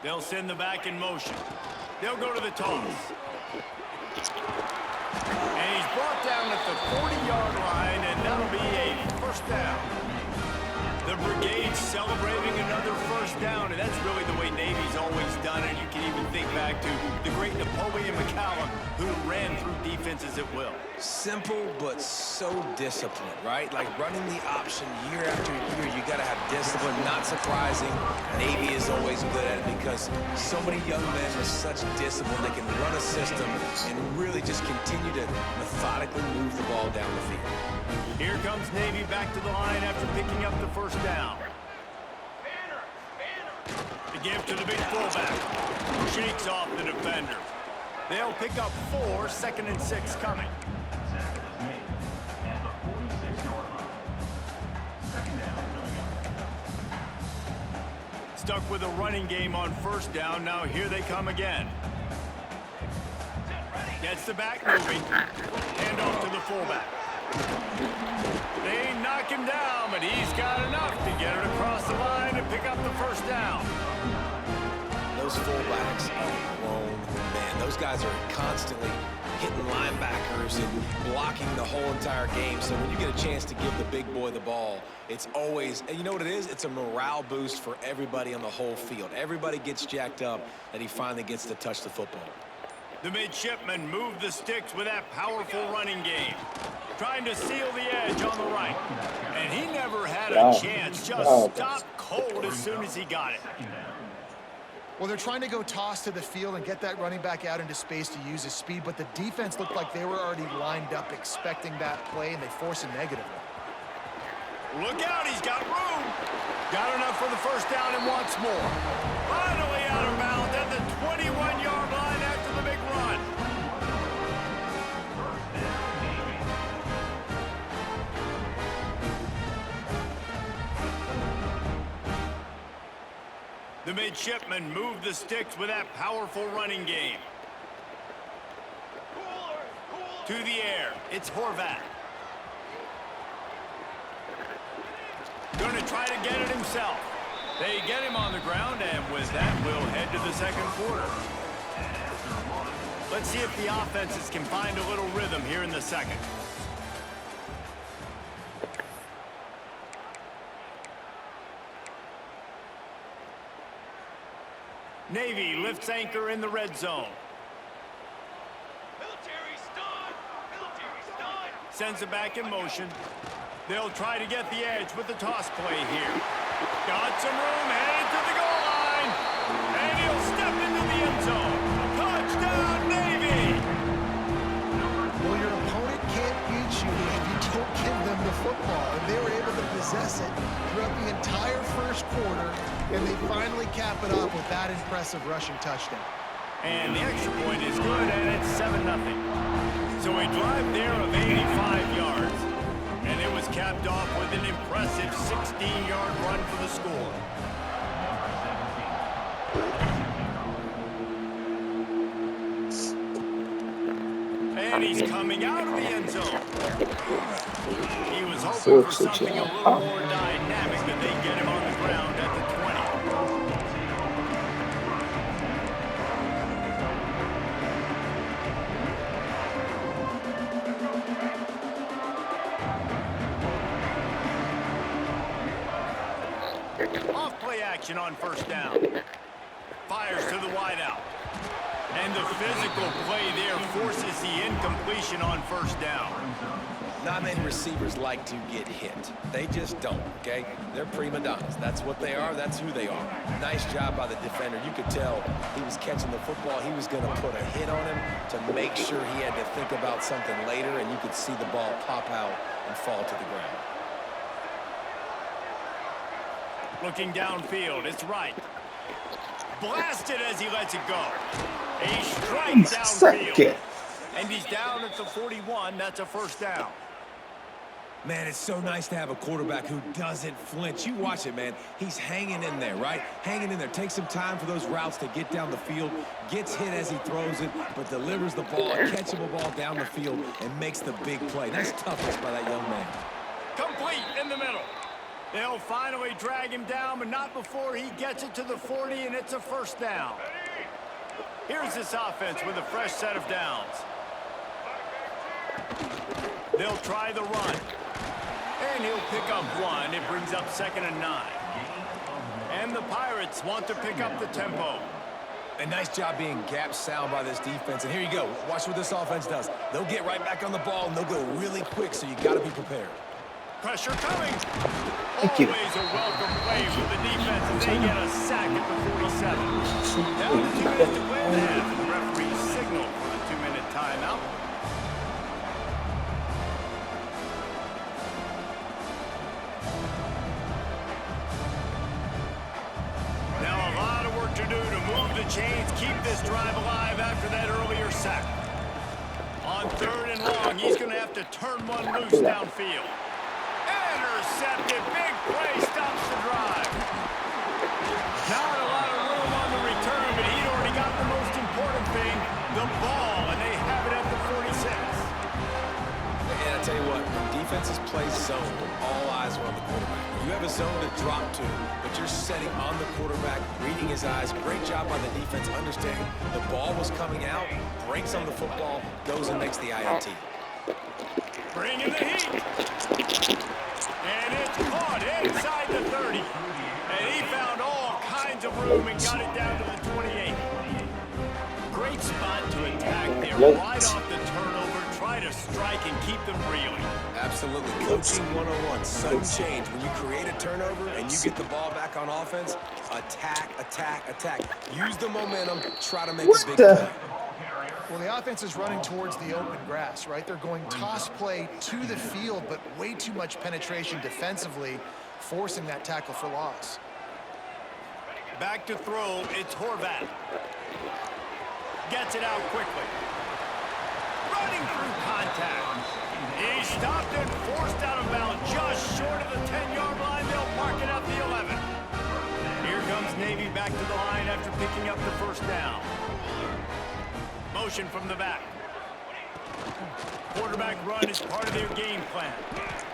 They'll send the back in motion. They'll go to the toss. And he's brought down at the 40-yard line, and that'll be a first down. The brigade's celebrating another first down, and that's really the way Navy's always done it. You can even think back to the great Napoleon McCallum, who ran through defenses at will. Simple, but so disciplined, right? Like running the option year after year, you got to have discipline. Not surprising, Navy is always good at it because so many young men with such discipline, they can run a system and really just continue to methodically move the ball down the field. Here comes Navy back to the line after picking up the first down. The give to the big fullback. Shakes off the defender. They'll pick up 4, 2nd and 6 coming. Stuck with a running game on first down. Now here they come again. Gets the back moving. Hand off to the fullback. They knock him down, but he's got enough to get it across the line and pick up the first down. Those fullbacks are grown men. Those guys are constantly hitting linebackers and blocking the whole entire game. So when you get a chance to give the big boy the ball, it's always, and you know what it is? It's a morale boost for everybody on the whole field. Everybody gets jacked up that he finally gets to touch the football. The midshipmen move the sticks with that powerful running game. Trying to seal the edge on the right. And he never had a chance. Just stopped cold as soon as he got it. Well, they're trying to go toss to the field and get that running back out into space to use his speed, but the defense looked like they were already lined up expecting that play, and they force a negative one. Look out, he's got room. Got enough for the first down and wants more. Finally out of bounds at the 21-yard line after the big run. The midshipmen move the sticks with that powerful running game. To the air, it's Horvat. Going to try to get it himself. They get him on the ground, and with that, we'll head to the second quarter. Let's see if the offenses can find a little rhythm here in the second. Navy lifts anchor in the red zone. Sends it back in motion. They'll try to get the edge with the toss play here. Got some room, headed to the goal line. And he'll step into the end zone. Touchdown, Navy! Well, your opponent can't beat you if you don't give them the football. And they were able to possess it throughout the entire first quarter, and they finally cap it off with that impressive rushing touchdown. And the extra point is good, and it's 7-0. So a drive there of 85 yards. And it was capped off with an impressive 16-yard run for the score. And he's coming out of the end zone. He was hoping for something a little more dynamic, but they get him on the ground at the 20. Off play action on first down. Fires to the wideout. And the physical play there forces the incompletion on first down. Not many receivers like to get hit. They just don't, okay? They're prima donnas. That's what they are. That's who they are. Nice job by the defender. You could tell he was catching the football. He was going to put a hit on him to make sure he had to think about something later, and you could see the ball pop out and fall to the ground. Looking downfield, it's right. Blasted as he lets it go. A strike downfield. And he's down at the 41. That's a first down. Man, it's so nice to have a quarterback who doesn't flinch. You watch it, man. He's hanging in there, right? Hanging in there. Takes some time for those routes to get down the field. Gets hit as he throws it, but delivers the ball, catchable ball down the field, and makes the big play. That's toughness by that young man. Complete in the middle. They'll finally drag him down, but not before he gets it to the 40, and it's a first down. Here's this offense with a fresh set of downs. They'll try the run. And he'll pick up one. It brings up 2nd and 9. And the Pirates want to pick up the tempo. A nice job being gap sound by this defense. And here you go. Watch what this offense does. They'll get right back on the ball, and they'll go really quick, so you got to be prepared. Pressure coming. Thank you. Always a welcome play for the defense as they get a sack at the 47. Down to 2 minutes to play in the half. The referee signaled for the 2-minute timeout. Now a lot of work to do to move the chains, keep this drive alive after that earlier sack. On 3rd and long, he's going to have to turn one loose downfield. Intercepted. Big play stops the drive. Not a lot of room on the return, but he'd already got the most important thing, the ball, and they have it at the 46. And I tell you what, when defenses play zone, all eyes are on the quarterback. You have a zone to drop to, but you're setting on the quarterback, reading his eyes. Great job by the defense, understanding the ball was coming out, breaks on the football, goes and makes the INT. Bring in the heat. And it's caught inside the 30. And he found all kinds of room and got it down to the 28. Great spot to attack there. Right off the turnover. Try to strike and keep them reeling. Absolutely. Coaching 101. Sudden change. When you create a turnover and you get the ball back on offense, attack, attack, attack. Use the momentum. Try to make a big play. Well, the offense is running towards the open grass, right? They're going toss play to the field, but way too much penetration defensively, forcing that tackle for loss. Back to throw, it's Horvat. Gets it out quickly. Running through contact. He stopped and forced out of bounds just short of the 10-yard line. They'll mark it at the 11. Here comes Navy back to the line after picking up the first down. Motion from the back. Quarterback run is part of their game plan.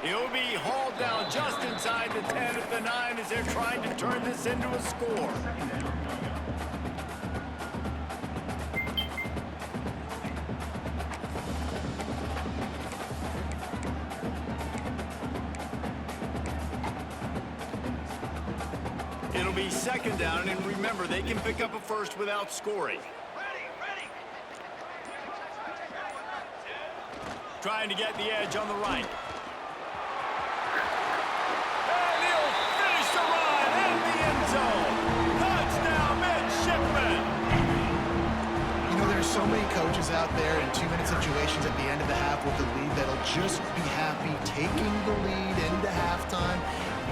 He'll be hauled down just inside the 10 at the 9 as they're trying to turn this into a score. It'll be 2nd down, and remember, they can pick up a first without scoring. Trying to get the edge on the right. And he'll finish the run in the end zone. Touchdown, Midshipmen. You know, there's so many coaches out there in 2-minute situations at the end of the half with the lead that'll just be happy taking the lead into halftime.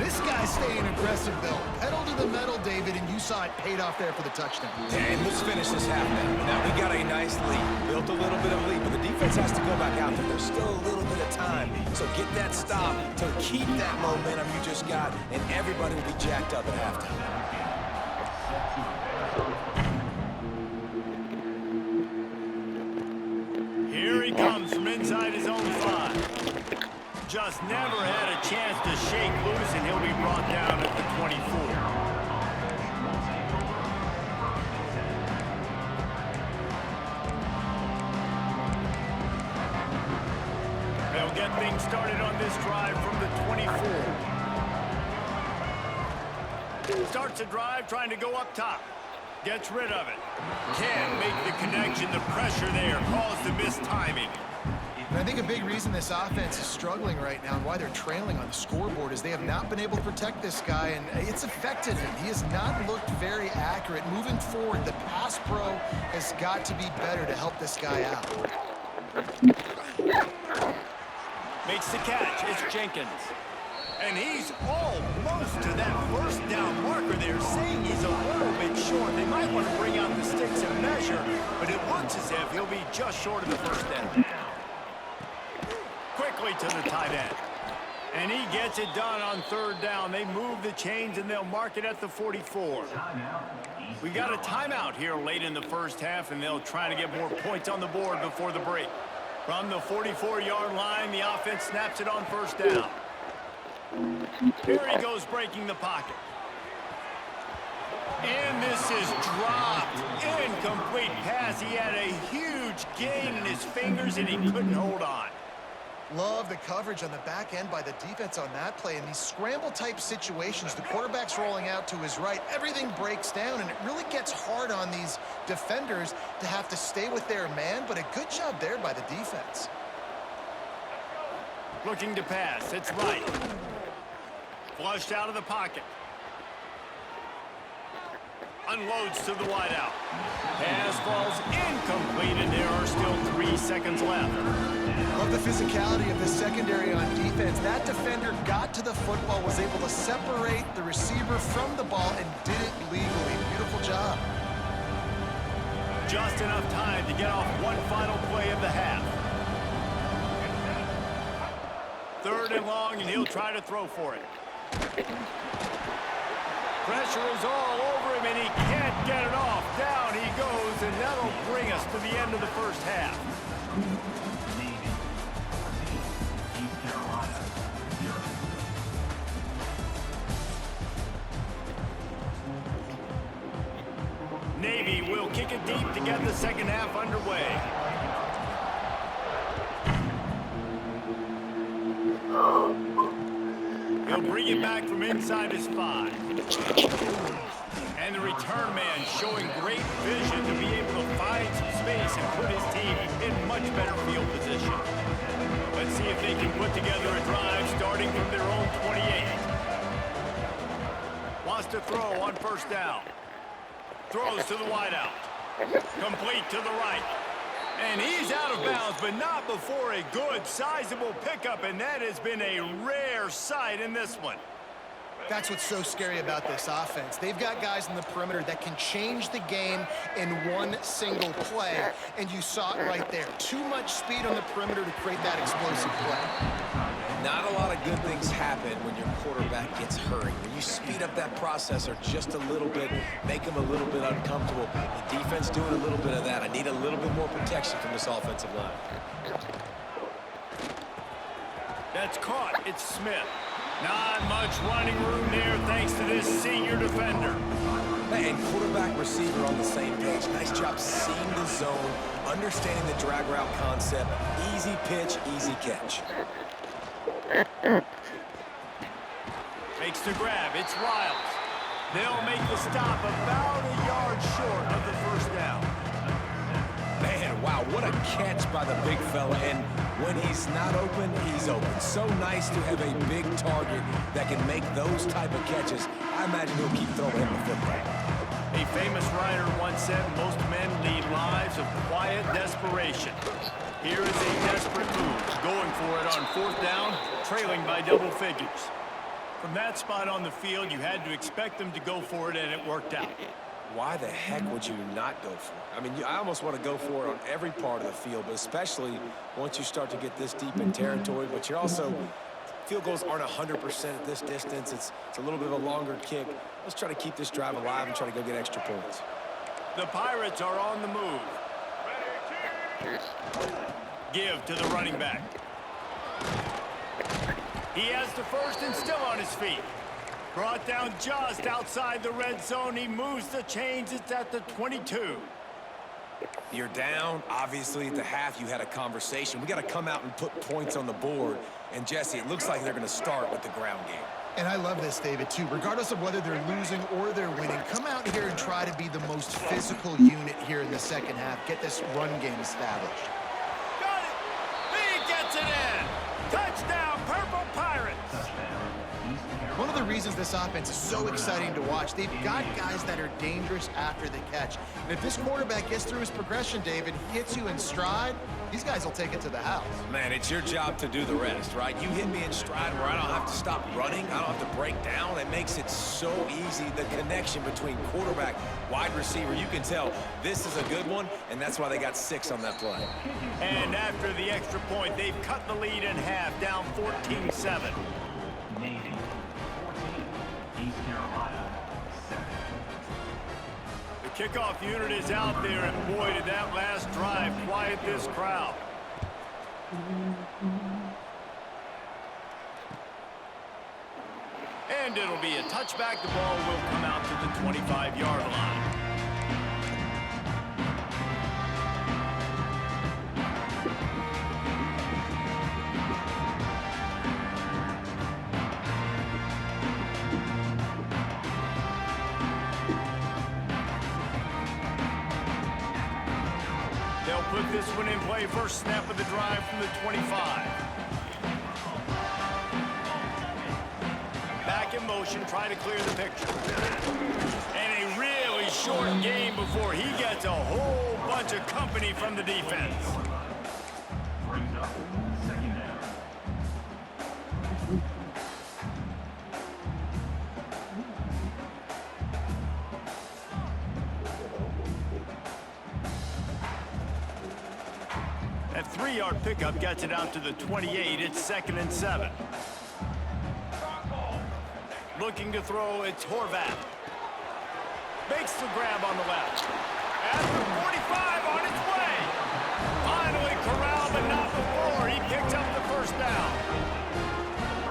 This guy's staying aggressive, though. Pedal to the metal, David, and you saw it paid off there for the touchdown. And let's finish this half now. Now, we got a nice lead. Built a little bit of lead, but the defense has to go back out there. There's still a little bit of time. So get that stop to keep that momentum you just got, and everybody will be jacked up at halftime. Here he comes from inside his own 5. Just never had a chance to shake loose, and he'll be brought down at the 24. They'll get things started on this drive from the 24. Starts the drive trying to go up top. Gets rid of it. Can't make the connection. The pressure there caused the mistiming. And I think a big reason this offense is struggling right now and why they're trailing on the scoreboard is they have not been able to protect this guy, and it's affected him. He has not looked very accurate. Moving forward, the pass pro has got to be better to help this guy out. Makes the catch. It's Jenkins. And he's almost to that first down marker there, saying he's a little bit short. They might want to bring out the sticks and measure, but it looks as if he'll be just short of the first down. Quickly to the tight end. And he gets it done on 3rd down. They move the chains, and they'll mark it at the 44. We got a timeout here late in the first half, and they'll try to get more points on the board before the break. From the 44-yard line, the offense snaps it on 1st down. Here he goes breaking the pocket. And this is dropped. Incomplete pass. He had a huge gain in his fingers, and he couldn't hold on. Love the coverage on the back end by the defense on that play. In these scramble-type situations, the quarterback's rolling out to his right. Everything breaks down, and it really gets hard on these defenders to have to stay with their man, but a good job there by the defense. Looking to pass. It's right. Flushed out of the pocket. Unloads to the wideout. Pass falls incomplete, and there are still 3 seconds left. Love the physicality of the secondary on defense. That defender got to the football, was able to separate the receiver from the ball, and did it legally. Beautiful job. Just enough time to get off one final play of the half. 3rd and long, and he'll try to throw for it. Pressure is all over him, and he can't get it off. Down he goes, and that'll bring us to the end of the first half. Navy will kick it deep to get the second half underway. He'll bring it back from inside his 5. And the return man showing great vision to be able to find some space and put his team in much better field position. Let's see if they can put together a drive starting from their own 28. Wants to throw on 1st down. Throws to the wideout. Complete to the right. And he's out of bounds, but not before a good, sizable pickup, and that has been a rare sight in this one. That's what's so scary about this offense. They've got guys in the perimeter that can change the game in one single play, and you saw it right there. Too much speed on the perimeter to create that explosive play. Not a lot of good things happen when your quarterback gets hurried. When you speed up that processor just a little bit, make him a little bit uncomfortable. The defense doing a little bit of that. I need a little bit more protection from this offensive line. That's caught. It's Smith. Not much running room there thanks to this senior defender. And quarterback receiver on the same page. Nice job seeing the zone, understanding the drag route concept. Easy pitch, easy catch. Makes the grab. It's Riles. They'll make the stop about a yard short of the 1st down. Man, wow, what a catch by the big fella. And when he's not open, he's open. So nice to have a big target that can make those type of catches. I imagine he'll keep throwing him the football. A famous writer once said, most men lead lives of quiet desperation. Here is a desperate move, going for it on 4th down, trailing by double figures. From that spot on the field, you had to expect them to go for it, and it worked out. Why the heck would you not go for it? I mean, I almost want to go for it on every part of the field, but especially once you start to get this deep in territory. But you're also, field goals aren't 100% at this distance. It's a little bit of a longer kick. Let's try to keep this drive alive and try to go get extra points. The Pirates are on the move. Give to the running back. He has the 1st and still on his feet. Brought down just outside the red zone. He moves the chains. It's at the 22. You're down. Obviously, at the half, you had a conversation. We got to come out and put points on the board. And, Jesse, it looks like they're going to start with the ground game. And I love this, David, too. Regardless of whether they're losing or they're winning, come out here and try to be the most physical unit here in the second half. Get this run game established. Got it. He gets it in. Touchdown, Purple Pirates. One of the reasons this offense is so exciting to watch, they've got guys that are dangerous after the catch. And if this quarterback gets through his progression, David, hits you in stride, these guys will take it to the house. Man, it's your job to do the rest, right? You hit me in stride where I don't have to stop running. I don't have to break down. It makes it so easy. The connection between quarterback, wide receiver, you can tell this is a good one, and that's why they got 6 on that play. And after the extra point, they've cut the lead in half, down 14-7. The kickoff unit is out there, and boy, did that last drive quiet this crowd. and it'll be a touchback. The ball will come out to the 25-yard line. They'll put this one in play. First snap of the drive from the 25. Back in motion, trying to clear the picture. And a really short game before he gets a whole bunch of company from the defense. That 3-yard pickup gets it out to the 28. It's 2nd and 7. Looking to throw, it's Horvath. Makes the grab on the left. At the 45 on its way. Finally corralled, but not before. He picked up the first down.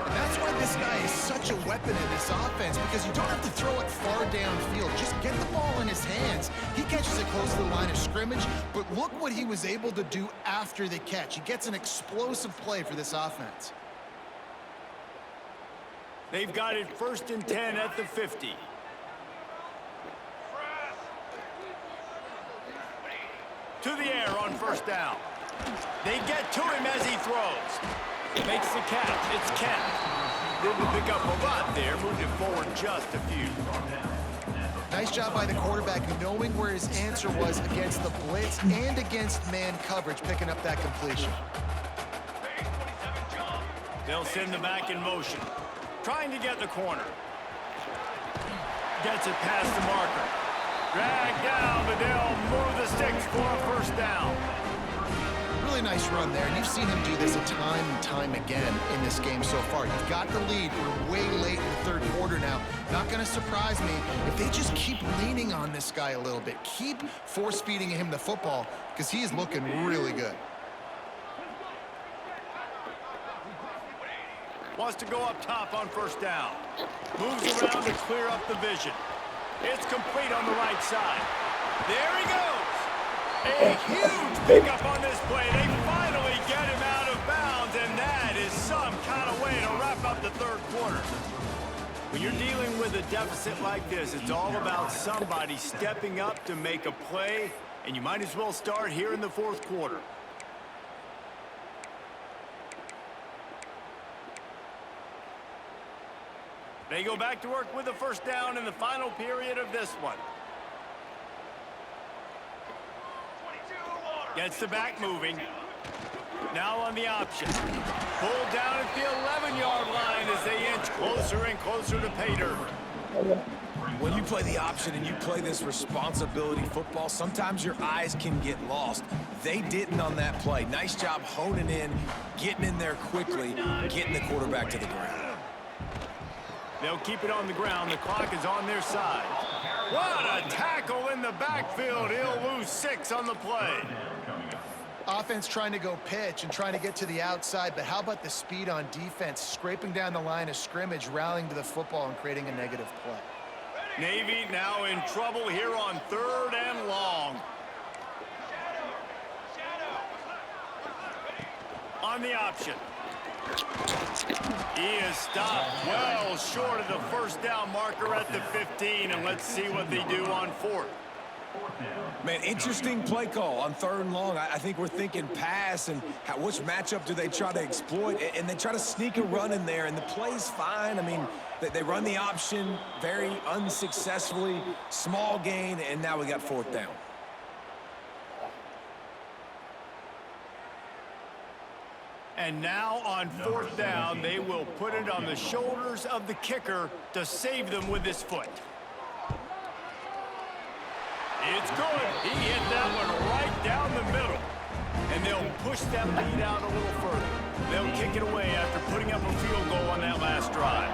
That's why this guy is such a weapon in this offense, because you don't have to throw it far downfield. Just get the ball in his hands. He catches it close to the line of scrimmage, but look what he was able to do after the catch. He gets an explosive play for this offense. They've got it 1st and 10 at the 50. To the air on 1st down. They get to him as he throws. Makes the catch. It's Kent. Didn't pick up a lot there. Moved it forward just a few. Nice job by the quarterback knowing where his answer was against the blitz and against man coverage, picking up that completion. They'll send the back in motion. Trying to get the corner. Gets it past the marker. Dragged down, but they'll move the sticks for a 1st down. Really nice run there, and you've seen him do this a time and time again in this game so far. You've got the lead. We're way late in the 3rd quarter now. Not going to surprise me if they just keep leaning on this guy a little bit. Keep force-feeding him the football, because he is looking really good. Wants to go up top on 1st down. Moves around to clear up the vision. It's complete on the right side. There he goes. A huge pickup on this play. They finally get him out of bounds, and that is some kind of way to wrap up the 3rd quarter. When you're dealing with a deficit like this, it's all about somebody stepping up to make a play, and you might as well start here in the 4th quarter. They go back to work with the 1st down in the final period of this one. Gets the back moving. Now on the option. Pulled down at the 11-yard line as they inch closer and closer to pay dirt. When you play the option and you play this responsibility football, sometimes your eyes can get lost. They didn't on that play. Nice job honing in, getting in there quickly, getting the quarterback to the ground. They'll keep it on the ground. The clock is on their side. What a tackle in the backfield. He'll lose 6 on the play. Offense trying to go pitch and trying to get to the outside, but how about the speed on defense, scraping down the line of scrimmage, rallying to the football and creating a negative play. Navy now in trouble here on 3rd and long. On the option. He is stopped well short of the 1st down marker at the 15, and let's see what they do on 4th. Man, interesting play call on 3rd and long. I think we're thinking pass, and which matchup do they try to exploit? And they try to sneak a run in there, and the play's fine. I mean, they run the option very unsuccessfully, small gain, and now we got 4th down. And now on 4th down, they will put it on the shoulders of the kicker to save them with his foot. It's good. He hit that one right down the middle. And they'll push that lead out a little further. They'll kick it away after putting up a field goal on that last drive.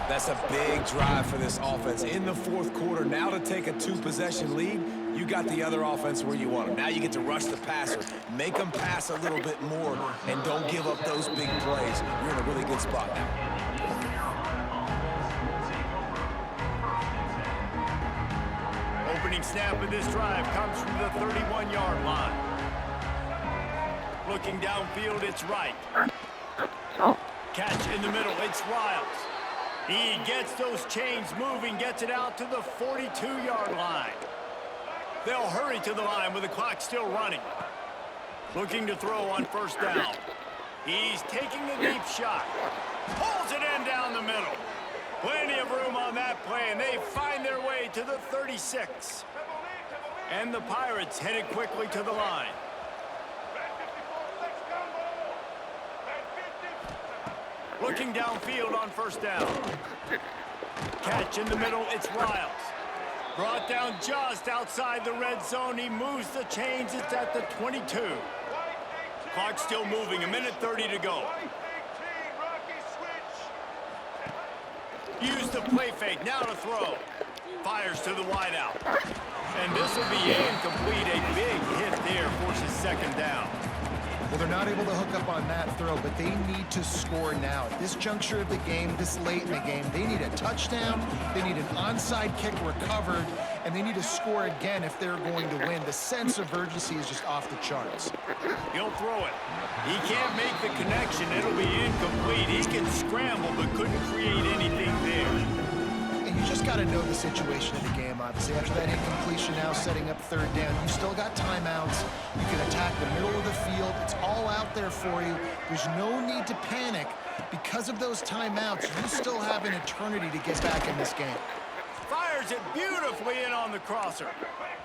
That's a big drive for this offense in the 4th quarter. Now to take a 2-possession lead, you got the other offense where you want them. Now you get to rush the passer, make them pass a little bit more, and don't give up those big plays. You're in a really good spot now. Opening snap of this drive comes from the 31-yard line. Looking downfield, it's right. Catch in the middle, it's Riles. He gets those chains moving, gets it out to the 42-yard line. They'll hurry to the line with the clock still running. Looking to throw on first down. He's taking the deep shot. Pulls it in down the middle. Plenty of room on that play, and they find their way to the 36. And the Pirates headed quickly to the line. Looking downfield on first down. Catch in the middle, it's Riles. Brought down just outside the red zone. He moves the chains, it's at the 22. Clock still moving, 1:30 to go. Use the play fake, now to throw. Fires to the wideout. And this will be incomplete. A big hit there forces second down. Well, they're not able to hook up on that throw, but they need to score now. At this juncture of the game, this late in the game, they need a touchdown, they need an onside kick recovered, and they need to score again if they're going to win. The sense of urgency is just off the charts. He'll throw it. He can't make the connection. It'll be incomplete. He can scramble, but couldn't create anything there. And you just got to know the situation of the game, obviously. After that incompletion now setting up third down, you still got timeouts. You can attack the middle of the field. It's all out there for you. There's no need to panic. Because of those timeouts, you still have an eternity to get back in this game. Fires it beautifully in on the crosser.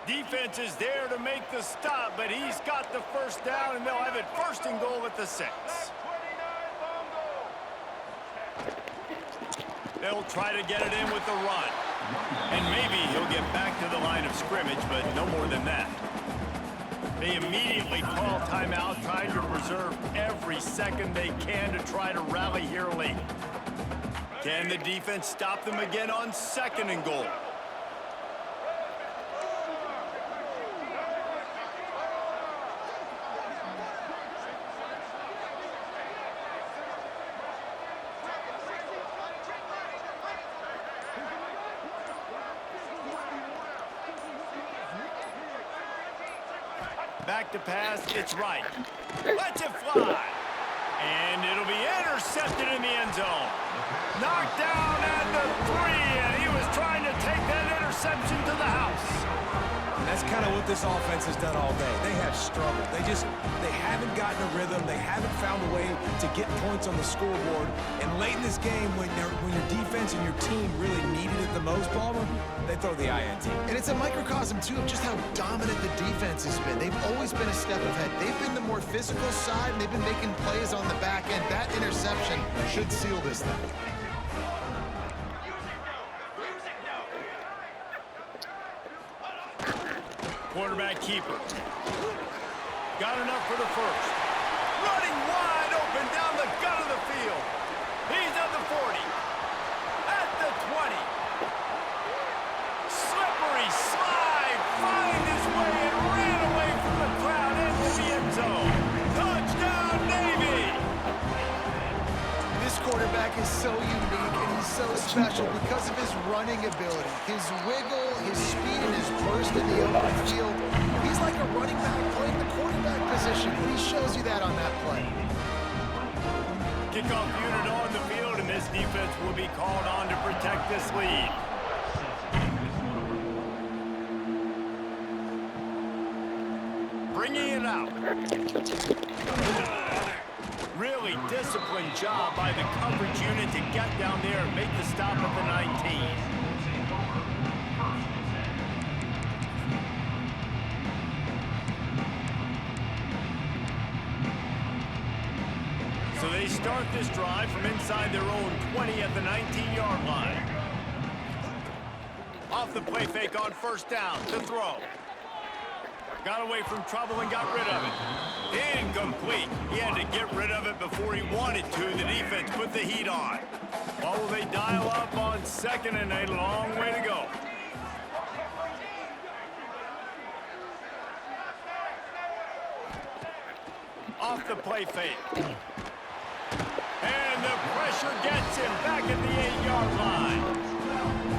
Defense is there to make the stop, but he's got the first down, and they'll have it first and goal at the 6. They'll try to get it in with the run. And maybe he'll get back to the line of scrimmage, but no more than that. They immediately call timeout, trying to preserve every second they can to try to rally here late. Can the defense stop them again on second and goal? Back to pass, it's right. Lets it fly. And it'll be intercepted in the end zone. Knocked down at the 3, and he was trying to take that interception to the house. And that's kind of what this offense has done all day. They have struggled. They haven't gotten a rhythm. They haven't found a way to get points on the scoreboard. And late in this game, when your defense and your team really needed it the most, Palmer, they throw the INT. And it's a microcosm, too, of just how dominant the defense has been. They've always been a step ahead. They've been the more physical side, and they've been making plays on the back end. That interception should seal this thing. Quarterback keeper. Got enough for the first. Running wide open down the gut of the field. He's at the 40. At the 20. Slippery slide. Find his way and ran away from the crowd into the end zone. Touchdown, Navy! This quarterback is so unique and he's so special because of his running ability, his wiggle, his speed, and his burst in the open field. He's like a running back playing the quarterback position, and he shows you that on that play. Kickoff unit on the field, and this defense will be called on to protect this lead. Bringing it out. Really disciplined job by the coverage unit to get down there and make the stop at the 19. So they start this drive from inside their own 20 at the 19-yard line. Off the play fake on first down to throw. Got away from trouble and got rid of it. Incomplete. He had to get rid of it before he wanted to. The defense put the heat on. What will they dial up on second and a long way to go? Off the play fake. And the pressure gets him back at the 8-yard line.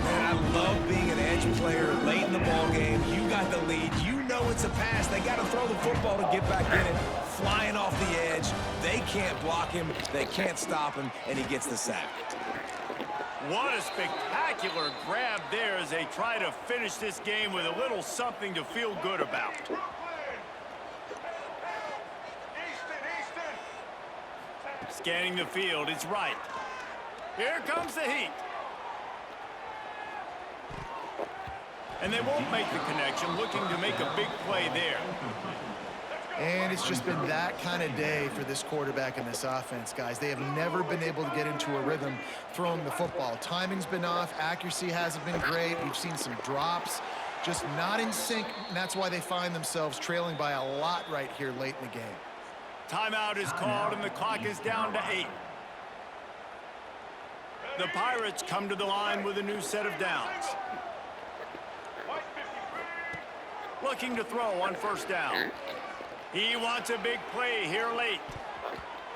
Man, I love being an edge player late in the ball game. You got the lead. You know it's a pass. They got to throw the football to get back in it. Flying off the edge. They can't block him. They can't stop him, and he gets the sack. What a spectacular grab there as they try to finish this game with a little something to feel good about. Scanning the field, it's right. Here comes the heat. And they won't make the connection, looking to make a big play there. And it's just been that kind of day for this quarterback and this offense, guys. They have never been able to get into a rhythm throwing the football. Timing's been off. Accuracy hasn't been great. We've seen some drops, just not in sync. And that's why they find themselves trailing by a lot right here late in the game. Timeout is called, and the clock is down to 8. The Pirates come to the line with a new set of downs. Looking to throw on first down. He wants a big play here late.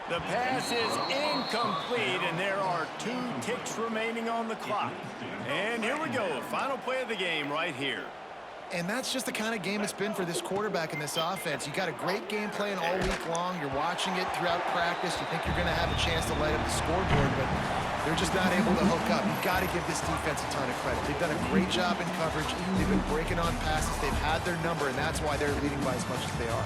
The pass is incomplete, and there are 2 ticks remaining on the clock. And here we go, final play of the game right here. And that's just the kind of game it's been for this quarterback and this offense. You got a great game plan all week long. You're watching it throughout practice. You think you're going to have a chance to light up the scoreboard, but they're just not able to hook up. You've got to give this defense a ton of credit. They've done a great job in coverage. They've been breaking on passes. They've had their number, and that's why they're leading by as much as they are.